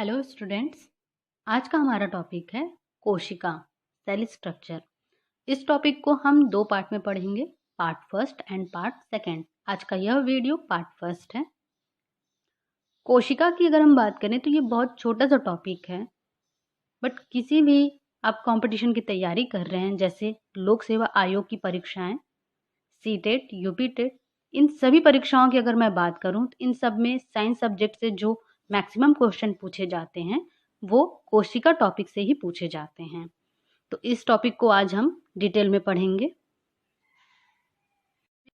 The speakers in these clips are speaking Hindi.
Hello students. आज का हमारा टॉपिक है कोशिका, सेल स्ट्रक्चर। इस टॉपिक को हम दो पार्ट में पढ़ेंगे, part first and part second. आज का यह वीडियो पार्ट फर्स्ट है। कोशिका की अगर हम बात करें तो ये बहुत छोटा सा टॉपिक है, बट किसी भी आप कंपटीशन की तैयारी कर रहे हैं, जैसे लोक सेवा आयोग की परीक्षाएं, सीटेट, यूपीटेट, इन सभी परीक्षाओं की अगर मैं बात करूं तो इन सब में साइंस सब्जेक्ट से जो मैक्सिमम क्वेश्चन पूछे जाते हैं वो कोशिका टॉपिक से ही पूछे जाते हैं। तो इस टॉपिक को आज हम डिटेल में पढ़ेंगे।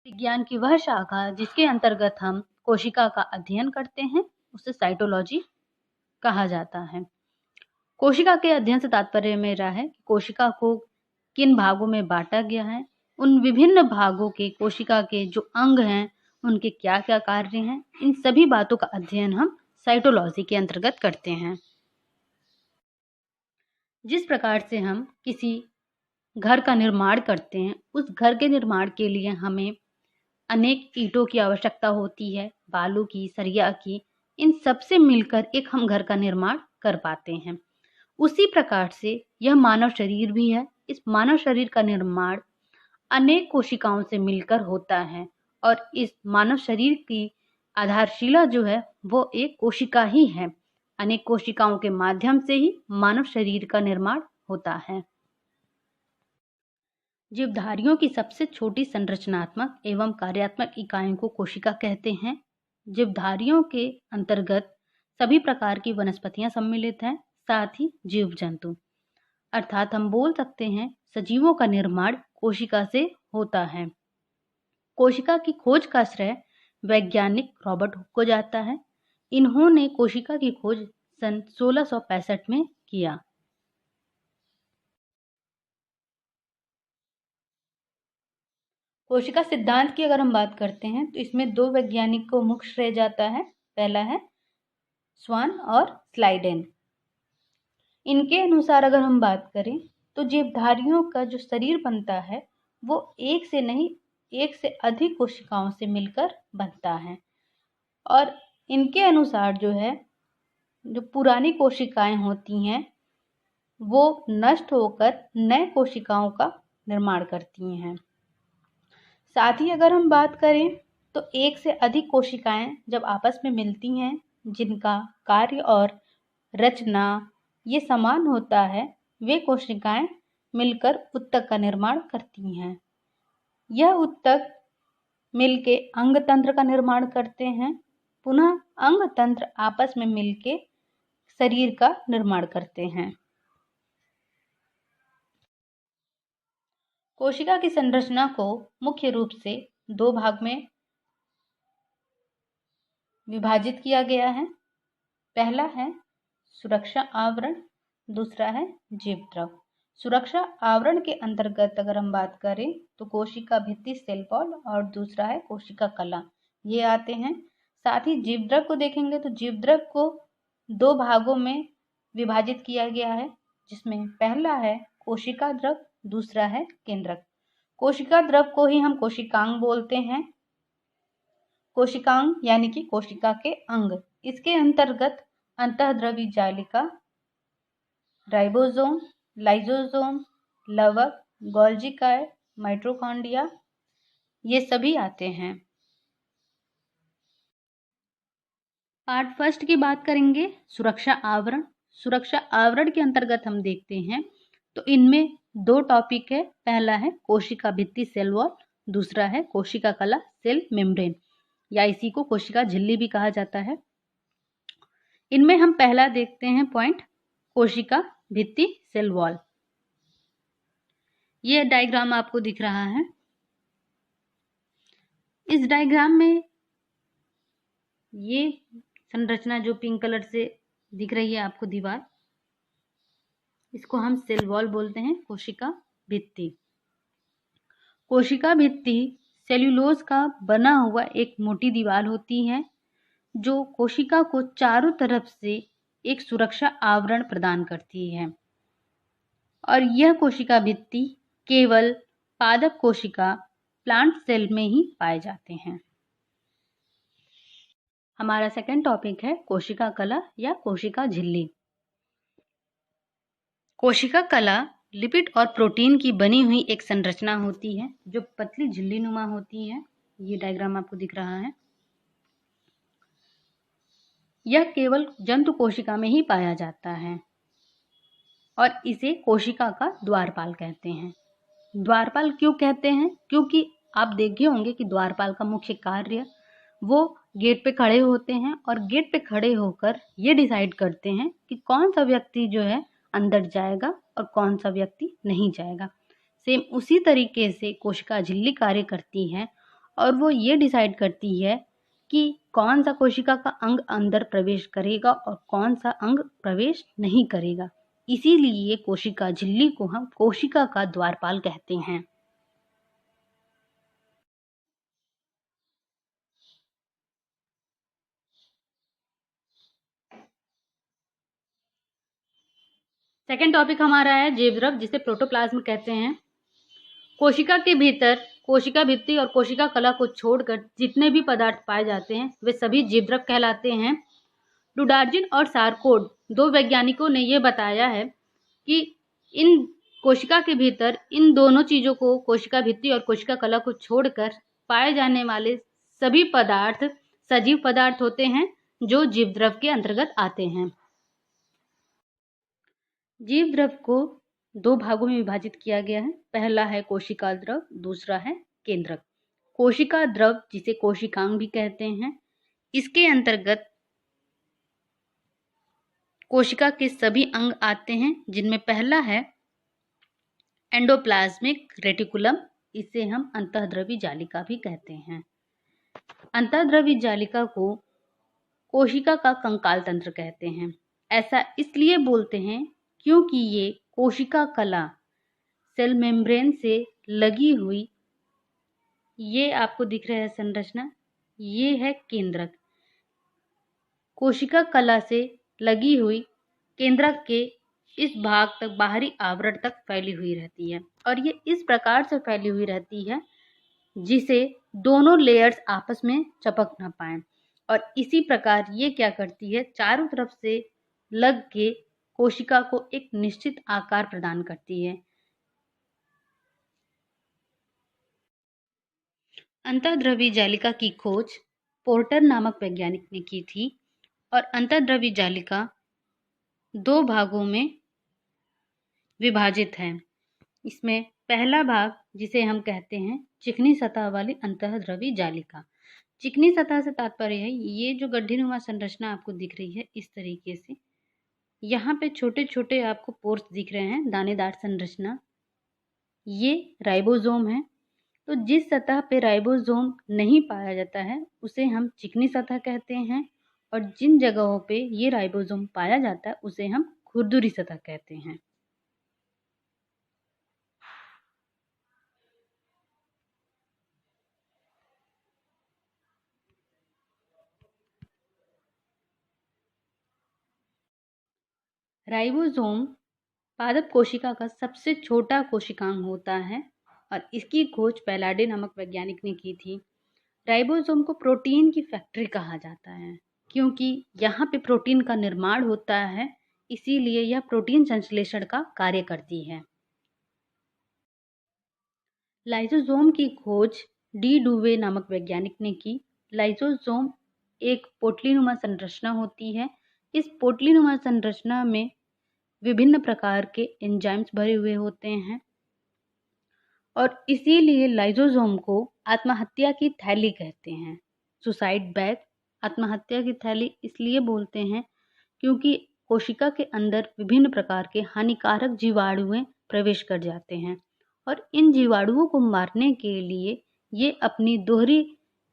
विज्ञान की वह शाखा जिसके अंतर्गत हम कोशिका का अध्ययन करते हैं उसे साइटोलॉजी कहा जाता है। कोशिका के अध्ययन से तात्पर्य मेरा है कि कोशिका को किन भागों में बांटा गया है, उन विभिन्न भागों के कोशिका के जो अंग हैं उनके क्या क्या कार्य हैं, इन सभी बातों का अध्ययन हम साइटोलॉजी के अंतर्गत करते हैं। जिस प्रकार से हम किसी घर का निर्माण करते हैं, उस घर के निर्माण के लिए हमें अनेक ईंटों की आवश्यकता होती है, बालू की, सरिया की, इन सब से मिलकर एक हम घर का निर्माण कर पाते हैं। उसी प्रकार से यह मानव शरीर भी है। इस मानव शरीर का निर्माण अनेक कोशिकाओं से मिलकर होता है और इस मानव शरीर की आधारशिला जो है वो एक कोशिका ही है। अनेक कोशिकाओं के माध्यम से ही मानव शरीर का निर्माण होता है। जीवधारियों की सबसे छोटी संरचनात्मक एवं कार्यात्मक इकाइयों को कोशिका कहते हैं। जीवधारियों के अंतर्गत सभी प्रकार की वनस्पतियां सम्मिलित हैं, साथ ही जीव जंतु, अर्थात हम बोल सकते हैं सजीवों का निर्माण कोशिका से होता है। कोशिका की खोज का श्रेय वैज्ञानिक रॉबर्ट हुक को जाता है। इन्होंने कोशिका की खोज सन 1665 में किया। कोशिका सिद्धांत की अगर हम बात करते हैं तो इसमें दो वैज्ञानिक को मुख्य श्रेय जाता है। पहला है स्वान और स्लाइडेन। इनके अनुसार अगर हम बात करें तो जीवधारियों का जो शरीर बनता है वो एक से नहीं, एक से अधिक कोशिकाओं से मिलकर बनता है और इनके अनुसार जो है, जो पुरानी कोशिकाएं होती हैं वो नष्ट होकर नए कोशिकाओं का निर्माण करती हैं। साथ ही अगर हम बात करें तो एक से अधिक कोशिकाएं जब आपस में मिलती हैं, जिनका कार्य और रचना ये समान होता है, वे कोशिकाएं मिलकर उत्तक का निर्माण करती हैं। यह उत्तक मिलके अंग तंत्र का निर्माण करते हैं। पुनः अंग तंत्र आपस में मिलके शरीर का निर्माण करते हैं। कोशिका की संरचना को मुख्य रूप से दो भाग में विभाजित किया गया है। पहला है सुरक्षा आवरण, दूसरा है जीवद्रव। सुरक्षा आवरण के अंतर्गत अगर हम बात करें तो कोशिका भित्ति सेल वॉल और दूसरा है कोशिका कला, ये आते हैं। साथ ही जीवद्रव को देखेंगे तो जीवद्रव को दो भागों में विभाजित किया गया है, जिसमें पहला है कोशिका द्रव, दूसरा है केंद्रक। कोशिका द्रव को ही हम कोशिकांग बोलते हैं। कोशिकांग यानी कि कोशिका के अंग। इसके अंतर्गत अंतःद्रवी जालिका, राइबोसोम, लाइसोसोम, लवक, गोल्गी काय, माइटोकॉन्ड्रिया, ये सभी आते हैं। पार्ट फर्स्ट की बात करेंगे, सुरक्षा आवरण। सुरक्षा आवरण के अंतर्गत हम देखते हैं तो इनमें दो टॉपिक है। पहला है कोशिका भित्ति सेल वॉल, दूसरा है कोशिका कला सेल मेम्ब्रेन, या इसी को कोशिका झिल्ली भी कहा जाता है। इनमें हम पहला देखते हैं पॉइंट, कोशिका भित्ति सेल वॉल। यह डायग्राम आपको दिख रहा है। इस डायग्राम में ये संरचना जो पिंक कलर से दिख रही है आपको दीवार, इसको हम सेल वॉल बोलते हैं, कोशिका भित्ति। कोशिका भित्ति सेल्यूलोज का बना हुआ एक मोटी दीवार होती है जो कोशिका को चारों तरफ से एक सुरक्षा आवरण प्रदान करती है और यह कोशिका भित्ति केवल पादप कोशिका प्लांट सेल में ही पाए जाते हैं। हमारा सेकंड टॉपिक है कोशिका कला या कोशिका झिल्ली। कोशिका कला लिपिड और प्रोटीन की बनी हुई एक संरचना होती है जो पतली झिल्ली नुमा होती है। ये डायग्राम आपको दिख रहा है। यह केवल जंतु कोशिका में ही पाया जाता है और इसे कोशिका का द्वारपाल कहते हैं। द्वारपाल क्यों कहते हैं? क्योंकि आप देखे होंगे कि द्वारपाल का मुख्य कार्य वो गेट पे खड़े होते हैं और गेट पे खड़े होकर ये डिसाइड करते हैं कि कौन सा व्यक्ति जो है अंदर जाएगा और कौन सा व्यक्ति नहीं जाएगा। सेम उसी तरीके से कोशिका झिल्ली कार्य करती है और वो ये डिसाइड करती है कि कौन सा कोशिका का अंग अंदर प्रवेश करेगा और कौन सा अंग प्रवेश नहीं करेगा। इसीलिए कोशिका झिल्ली को हम कोशिका का द्वारपाल कहते हैं। सेकेंड टॉपिक हमारा है जीवद्रव, जिसे प्रोटोप्लाज्म कहते हैं। कोशिका के भीतर कोशिका भित्ति और कोशिका कला को छोड़कर जितने भी पदार्थ पाए जाते हैं वे सभी जीवद्रव कहलाते हैं। डुडार्जिन और सारकोड दो वैज्ञानिकों ने यह बताया है कि इन कोशिका के भीतर इन दोनों चीजों को, कोशिका भित्ति और कोशिका कला को छोड़कर पाए जाने वाले सभी पदार्थ सजीव पदार्थ होते हैं जो जीवद्रव के अंतर्गत आते हैं। जीवद्रव को दो भागों में विभाजित किया गया है। पहला है कोशिका द्रव, दूसरा है केंद्रक। कोशिका द्रव, जिसे कोशिकांग भी कहते हैं, इसके अंतर्गत कोशिका के सभी अंग आते हैं, जिनमें पहला है एंडोप्लाज्मिक रेटिकुलम। इसे हम अंतःद्रवी जालिका भी कहते हैं। अंतःद्रवी जालिका को कोशिका का कंकाल तंत्र कहते हैं। ऐसा इसलिए बोलते हैं क्योंकि ये कोशिका कला सेल मेम्ब्रेन से लगी हुई, ये आपको दिख रहा है संरचना, ये है केंद्रक। कोशिका कला से लगी हुई केंद्रक के इस भाग तक, बाहरी आवरण तक फैली हुई रहती है और ये इस प्रकार से फैली हुई रहती है जिसे दोनों लेयर्स आपस में चिपक ना पाए और इसी प्रकार ये क्या करती है, चारों तरफ से लग के कोशिका को एक निश्चित आकार प्रदान करती है। अंतःद्रवी जालिका की खोज पोर्टर नामक वैज्ञानिक ने की थी और अंतःद्रवी जालिका दो भागों में विभाजित है। इसमें पहला भाग, जिसे हम कहते हैं चिकनी सतह वाली अंतःद्रवी जालिका। चिकनी सतह से तात्पर्य है ये जो गड्ढीनुमा संरचना आपको दिख रही है, इस तरीके से यहाँ पे छोटे छोटे आपको पोर्स दिख रहे हैं, दानेदार संरचना, ये राइबोसोम है। तो जिस सतह पे राइबोसोम नहीं पाया जाता है उसे हम चिकनी सतह कहते हैं और जिन जगहों पे ये राइबोसोम पाया जाता है उसे हम खुरदुरी सतह कहते हैं। राइबोसोम पादप कोशिका का सबसे छोटा कोशिकांग होता है और इसकी खोज पैलाडे नामक वैज्ञानिक ने की थी। राइबोसोम को प्रोटीन की फैक्ट्री कहा जाता है क्योंकि यहाँ पे प्रोटीन का निर्माण होता है, इसीलिए यह प्रोटीन संश्लेषण का कार्य करती है। लाइसोसोम की खोज डी डुवे नामक वैज्ञानिक ने की। लाइसोसोम एक पोटलीनुमा संरचना होती है। इस पोटलीनुमा संरचना में विभिन्न प्रकार के एंजाइम्स भरे हुए होते हैं और इसीलिए लाइसोसोम को आत्महत्या की थैली कहते हैं। सुसाइड बैग, आत्महत्या की थैली इसलिए बोलते हैं क्योंकि कोशिका के अंदर विभिन्न प्रकार के हानिकारक जीवाणुएं प्रवेश कर जाते हैं और इन जीवाणुओं को मारने के लिए ये अपनी दोहरी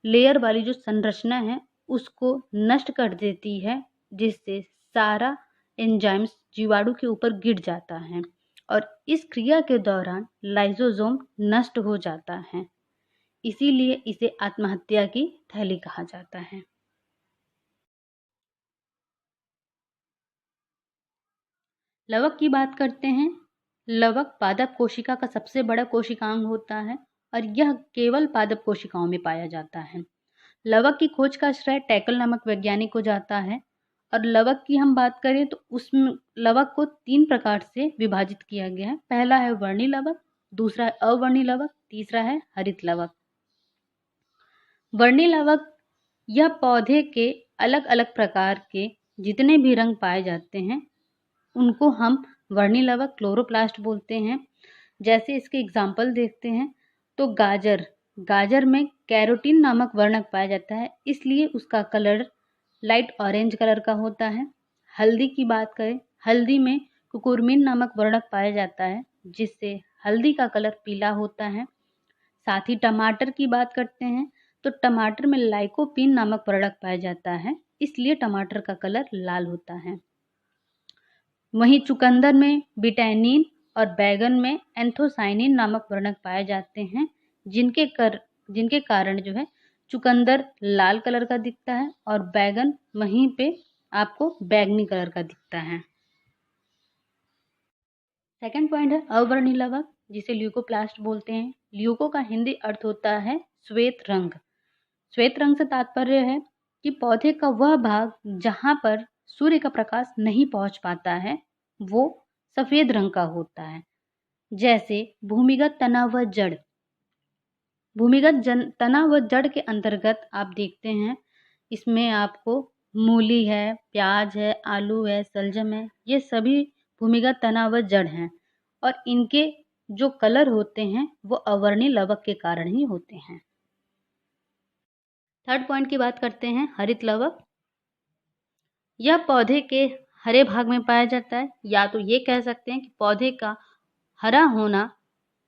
लेयर वाली जो संरचना है उसको नष्ट कर देती है, जिससे सारा एंजाइम्स जीवाणु के ऊपर गिर जाता है और इस क्रिया के दौरान लाइसोसोम नष्ट हो जाता है। इसीलिए इसे आत्महत्या की थैली कहा जाता है। लवक की बात करते हैं। लवक पादप कोशिका का सबसे बड़ा कोशिकांग होता है और यह केवल पादप कोशिकाओं में पाया जाता है। लवक की खोज का श्रेय टैकल नामक वैज्ञानिक को जाता है। और लवक की हम बात करें तो उसमें लवक को 3 प्रकार से विभाजित किया गया है। पहला है वर्णी लवक, दूसरा है अवर्णी लवक, तीसरा है हरित लवक। वर्णी लवक यह पौधे के अलग अलग प्रकार के जितने भी रंग पाए जाते हैं उनको हम वर्णी लवक क्लोरोप्लास्ट बोलते हैं। जैसे इसके एग्जाम्पल देखते हैं तो गाजर में कैरोटीन नामक वर्णक पाया जाता है, इसलिए उसका कलर लाइट ऑरेंज कलर का होता है। हल्दी की बात करें, हल्दी में कुकुरमिन नामक वर्णक पाया जाता है जिससे हल्दी का कलर पीला होता है। साथ ही टमाटर की बात करते हैं तो टमाटर में लाइकोपीन नामक वर्णक पाया जाता है, इसलिए टमाटर का कलर लाल होता है। वहीं चुकंदर में बिटैनिन और बैगन में एंथोसाइनिन नामक वर्णक पाए जाते हैं, जिनके कारण जो है चुकंदर लाल कलर का दिखता है और बैगन वहीं पे आपको बैंगनी कलर का दिखता है। सेकंड पॉइंट है अवर्णी लवक, जिसे ल्यूकोप्लास्ट बोलते हैं। ल्यूको का हिंदी अर्थ होता है श्वेत रंग। श्वेत रंग से तात्पर्य है कि पौधे का वह भाग जहाँ पर सूर्य का प्रकाश नहीं पहुँच पाता है वो सफेद रंग का होता है। जैसे भूमिगत तना व जड़। भूमिगत तना व जड़ के अंतर्गत आप देखते हैं इसमें आपको मूली है, प्याज है, आलू है, सलजम है, ये सभी भूमिगत तना व जड़ हैं और इनके जो कलर होते हैं वो अवर्णी लवक के कारण ही होते हैं। थर्ड पॉइंट की बात करते हैं हरित लवक। यह पौधे के हरे भाग में पाया जाता है, या तो ये कह सकते हैं कि पौधे का हरा होना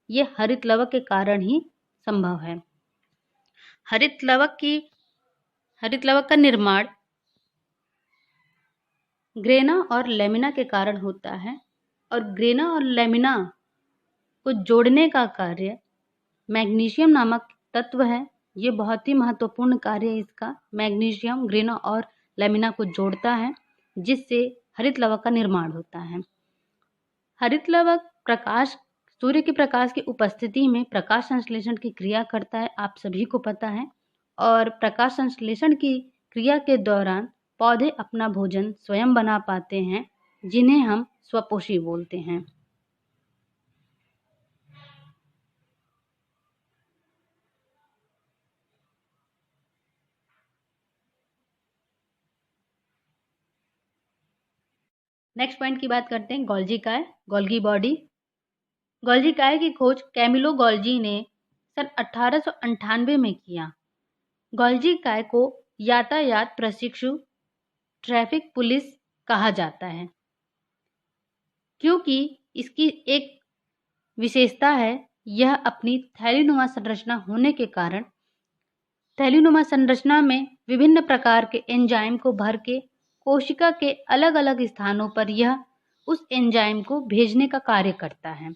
ये हरित लवक के कारण ही संभव है। हरित लवक का निर्माण ग्रेना और लेमिना के कारण होता है और ग्रेना और लेमिना को जोड़ने का कार्य मैग्नीशियम नामक तत्व है। ये बहुत ही महत्वपूर्ण कार्य है इसका। मैग्नीशियम ग्रेना और लेमिना को जोड़ता है जिससे हरित लवक का निर्माण होता है। हरित लवक सूर्य के प्रकाश की उपस्थिति में प्रकाश संश्लेषण की क्रिया करता है, आप सभी को पता है। और प्रकाश संश्लेषण की क्रिया के दौरान पौधे अपना भोजन स्वयं बना पाते हैं, जिन्हें हम स्वपोषी बोलते हैं। नेक्स्ट पॉइंट की बात करते हैं गोल्जी काय, गोल्गी बॉडी। गोल्जी काय की खोज कैमिलो गोल्जी ने सन 1898 में किया। गोल्जी काय को यातायात प्रशिक्षु ट्रैफिक पुलिस कहा जाता है क्योंकि इसकी एक विशेषता है, यह अपनी थैलीनुमा संरचना होने के कारण थैलीनुमा संरचना में विभिन्न प्रकार के एंजाइम को भर के कोशिका के अलग अलग स्थानों पर यह उस एंजाइम को भेजने का कार्य करता है।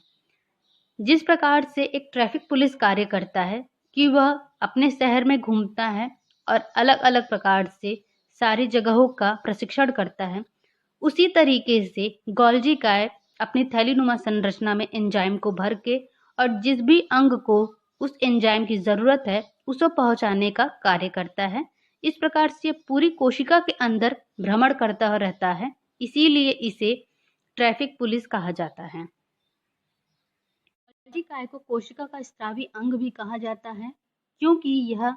जिस प्रकार से एक ट्रैफिक पुलिस कार्य करता है कि वह अपने शहर में घूमता है और अलग अलग प्रकार से सारी जगहों का प्रशिक्षण करता है, उसी तरीके से गोल्जी काय अपनी थैलीनुमा संरचना में एंजाइम को भर के और जिस भी अंग को उस एंजाइम की ज़रूरत है उसे पहुंचाने का कार्य करता है। इस प्रकार से पूरी कोशिका के अंदर भ्रमण करता रहता है, इसीलिए इसे ट्रैफिक पुलिस कहा जाता है। गोल्जी काय को कोशिका का स्रावी अंग भी कहा जाता है क्योंकि यह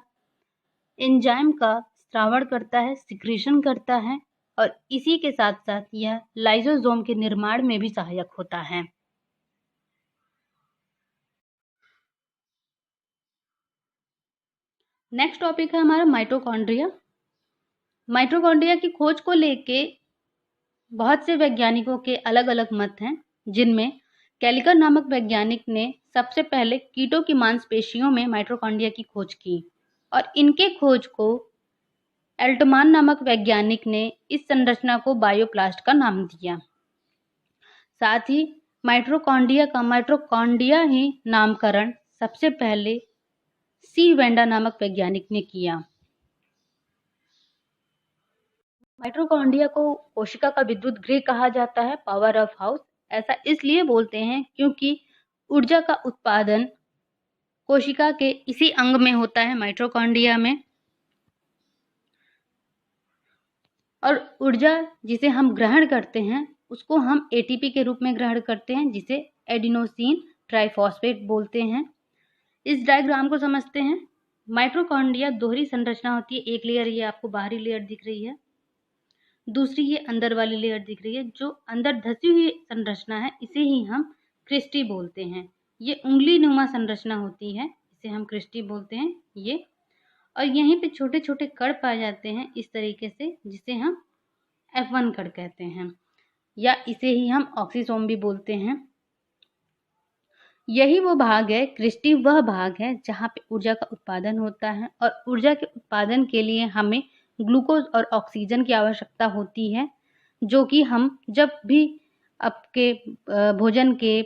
एंजाइम का स्रावण करता है, सिक्रीशन करता है और इसी के साथ साथ यह लाइसोसोम के निर्माण में भी सहायक होता है। नेक्स्ट टॉपिक है हमारा माइटोकॉन्ड्रिया। माइटोकॉन्ड्रिया की खोज को लेके बहुत से वैज्ञानिकों के अलग अलग मत हैं, जिनमें कैलिकर नामक वैज्ञानिक ने सबसे पहले कीटों की मांसपेशियों में माइटोकॉन्ड्रिया की खोज की और इनके खोज को एल्टमान नामक वैज्ञानिक ने इस संरचना को बायोप्लास्ट का नाम दिया। साथ ही माइटोकॉन्ड्रिया ही नामकरण सबसे पहले सी वेंडा नामक वैज्ञानिक ने किया। माइटोकॉन्ड्रिया को कोशिका का विद्युत गृह कहा जाता है, पावर ऑफ हाउस। ऐसा इसलिए बोलते हैं क्योंकि ऊर्जा का उत्पादन कोशिका के इसी अंग में होता है, माइटोकॉन्ड्रिया में। और ऊर्जा जिसे हम ग्रहण करते हैं उसको हम एटीपी के रूप में ग्रहण करते हैं, जिसे एडिनोसिन ट्राइफॉस्फेट बोलते हैं। इस डायग्राम को समझते हैं। माइटोकॉन्ड्रिया दोहरी संरचना होती है। एक लेयर ये आपको बाहरी लेयर दिख रही है, दूसरी ये अंदर वाली लेयर दिख रही है। जो अंदर धसी हुई संरचना है इसे ही हम क्रिस्टी बोलते हैं। ये उंगली नुमा संरचना होती है, इसे हम क्रिस्टी बोलते हैं ये। और यहीं पे छोटे छोटे कण पाए जाते हैं इस तरीके से, जिसे हम F1 कण कहते हैं, या इसे ही हम ऑक्सीसोम भी बोलते हैं। यही वो भाग है, क्रिस्टी वह भाग है जहाँ पे ऊर्जा का उत्पादन होता है। और ऊर्जा के उत्पादन के लिए हमें ग्लूकोज और ऑक्सीजन की आवश्यकता होती है, जो कि हम जब भी आपके भोजन के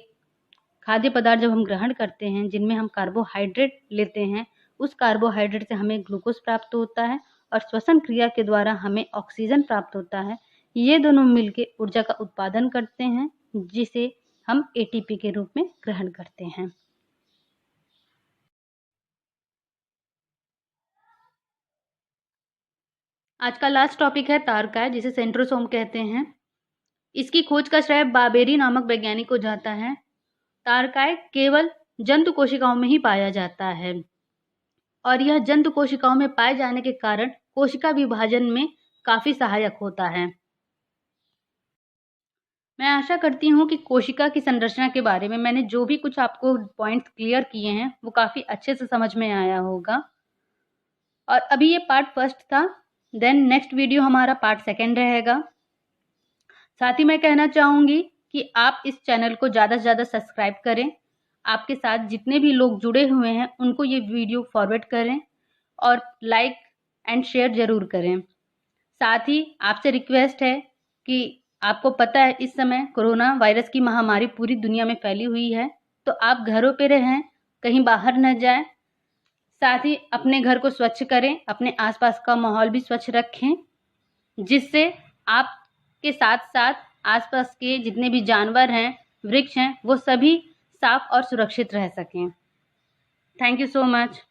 खाद्य पदार्थ जब हम ग्रहण करते हैं जिनमें हम कार्बोहाइड्रेट लेते हैं, उस कार्बोहाइड्रेट से हमें ग्लूकोज प्राप्त होता है और श्वसन क्रिया के द्वारा हमें ऑक्सीजन प्राप्त होता है। ये दोनों मिलकर ऊर्जा का उत्पादन करते हैं, जिसे हम एटीपी के रूप में ग्रहण करते हैं। आज का लास्ट टॉपिक है तारकाय, जिसे सेंट्रोसोम कहते हैं। इसकी खोज का श्रेय बाबेरी नामक वैज्ञानिक को जाता है। तारकाय केवल जंतु कोशिकाओं में ही पाया जाता है और यह जंतु कोशिकाओं में पाए जाने के कारण कोशिका विभाजन में काफी सहायक होता है। मैं आशा करती हूँ कि कोशिका की संरचना के बारे में मैंने जो भी कुछ आपको पॉइंट्स क्लियर किए हैं वो काफी अच्छे से समझ में आया होगा। और अभी ये पार्ट फर्स्ट था, देन नेक्स्ट वीडियो हमारा पार्ट सेकंड रहेगा। साथ ही मैं कहना चाहूँगी कि आप इस चैनल को ज़्यादा से ज़्यादा सब्सक्राइब करें। आपके साथ जितने भी लोग जुड़े हुए हैं उनको ये वीडियो फॉरवर्ड करें और लाइक एंड शेयर ज़रूर करें। साथ ही आपसे रिक्वेस्ट है कि आपको पता है इस समय कोरोना वायरस की महामारी पूरी दुनिया में फैली हुई है, तो आप घरों पे रहें, कहीं बाहर न जाएं। साथ ही अपने घर को स्वच्छ करें, अपने आसपास का माहौल भी स्वच्छ रखें, जिससे आपके साथ साथ आसपास के जितने भी जानवर हैं, वृक्ष हैं, वो सभी साफ और सुरक्षित रह सकें। Thank you so much.